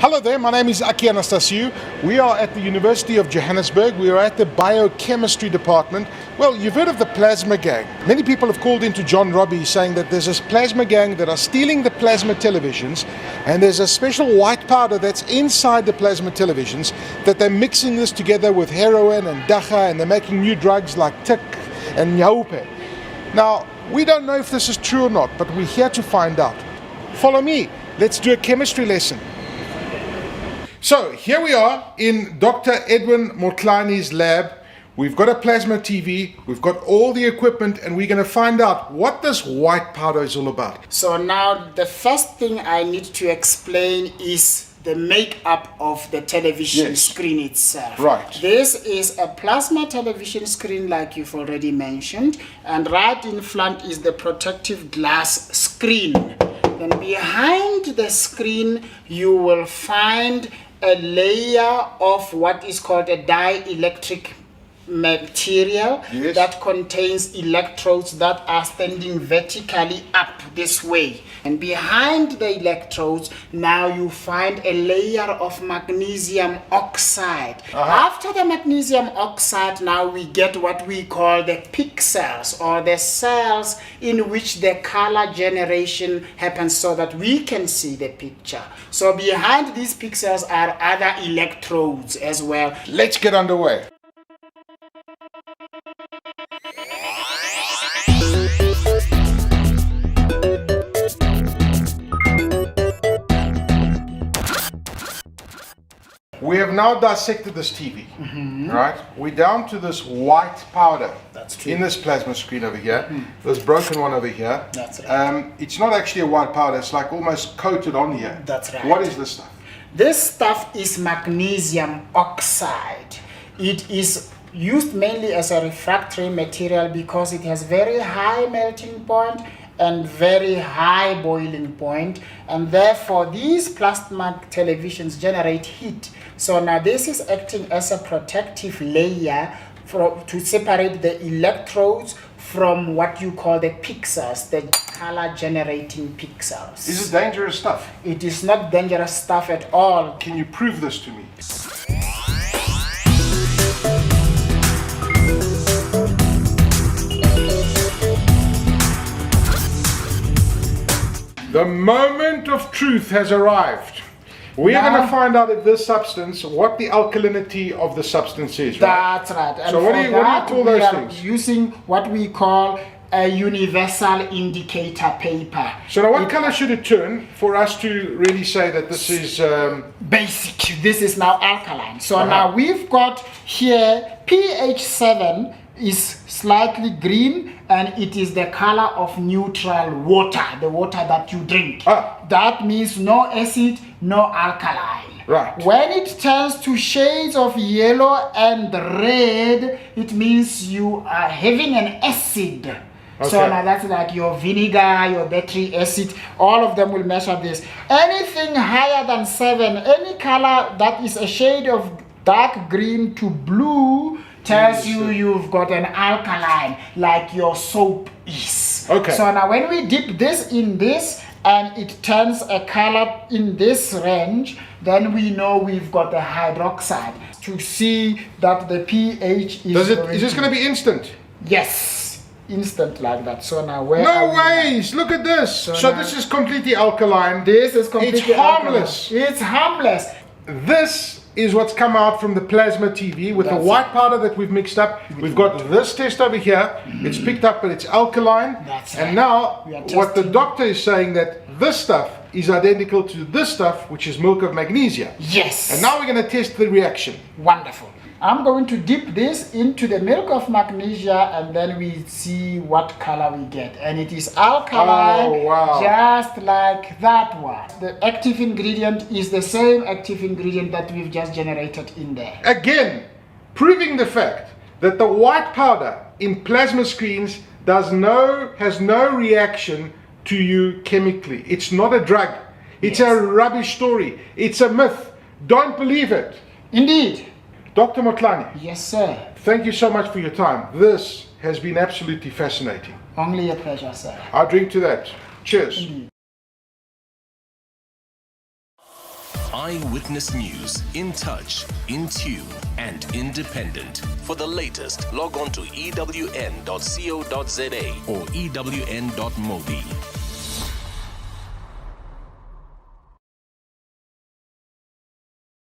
Hello there, my name is Aki Anastasiou. We are at the University of Johannesburg. We are at the biochemistry department. Well, you've heard of the plasma gang. Many people have called into John Robbie saying that there's this plasma gang that are stealing the plasma televisions, and there's a special white powder that's inside the plasma televisions that they're mixing this together with heroin and dacha, and they're making new drugs like tik and nyaupe. Now, we don't know if this is true or not, but we're here to find out. Follow me. Let's do a chemistry lesson. So here we are in Dr. Edwin Motlani's lab. We've got a plasma TV, we've got all the equipment, and we're going to find out what this white powder is all about. So now the first thing I need to explain is the makeup of the television screen itself. Right. This is a plasma television screen like you've already mentioned, and right in front is the protective glass screen. Then behind the screen you will find a layer of what is called a dielectric material that contains electrodes that are standing vertically up this way, and behind the electrodes now you find a layer of magnesium oxide. After the magnesium oxide, now we get what we call the pixels, or the cells in which the color generation happens so that we can see the picture. So behind these pixels are other electrodes as well. Let's get underway. We have now dissected this TV, right? We're down to this white powder. That's true. In this plasma screen over here. This broken one over here. That's right. It's not actually a white powder, it's like almost coated on here. That's right. What is this stuff? This stuff is magnesium oxide. It is used mainly as a refractory material because it has very high melting point and very high boiling point, and therefore these plasma televisions generate heat. So now this is acting as a protective layer to separate the electrodes from what you call the pixels, the color generating pixels. Is it dangerous stuff? It is not dangerous stuff at all. Can you prove this to me? The moment of truth has arrived. We are going to find out if this substance, what the alkalinity of the substance is, right? That's right. And so what do you call those things? Using what we call a universal indicator paper. So now what color should it turn for us to really say that this is... basic. This is now alkaline. So now we've got here pH 7 is slightly green, and it is the color of neutral water, the water that you drink. That means no acid, no alkaline. Right. When it turns to shades of yellow and red, it means you are having an acid. Okay. So now that's like your vinegar, your battery acid, all of them will measure this. Anything higher than 7, any color that is a shade of dark green to blue, tells you you've got an alkaline, like your soap is. Okay. So now when we dip this in this and it turns a color in this range, then we know we've got the hydroxide. To see that the pH is... Is this going to be instant? Yes, instant like that. So now where... No ways! Look at this! So this is completely alkaline. This is completely It's harmless. Alkaline. It's harmless. This is what's come out from the plasma TV with the white powder that we've mixed up. We've got this test over here. It's picked up, but it's alkaline. And now what the doctor is saying that this stuff is identical to this stuff, which is milk of magnesia. Yes. And now we're going to test the reaction. Wonderful. I'm going to dip this into the milk of magnesia, and then we see what color we get. And it is alkaline, just like that one. The active ingredient is the same active ingredient that we've just generated in there. Again, proving the fact that the white powder in plasma screens has no reaction to you chemically. It's not a drug. It's a rubbish story. It's a myth. Don't believe it. Indeed. Dr. Motlani. Yes, sir. Thank you so much for your time. This has been absolutely fascinating. Only a pleasure, sir. I'll drink to that. Cheers. Indeed. Eyewitness News. In touch, in tune, and independent. For the latest, log on to ewn.co.za or ewn.mobi.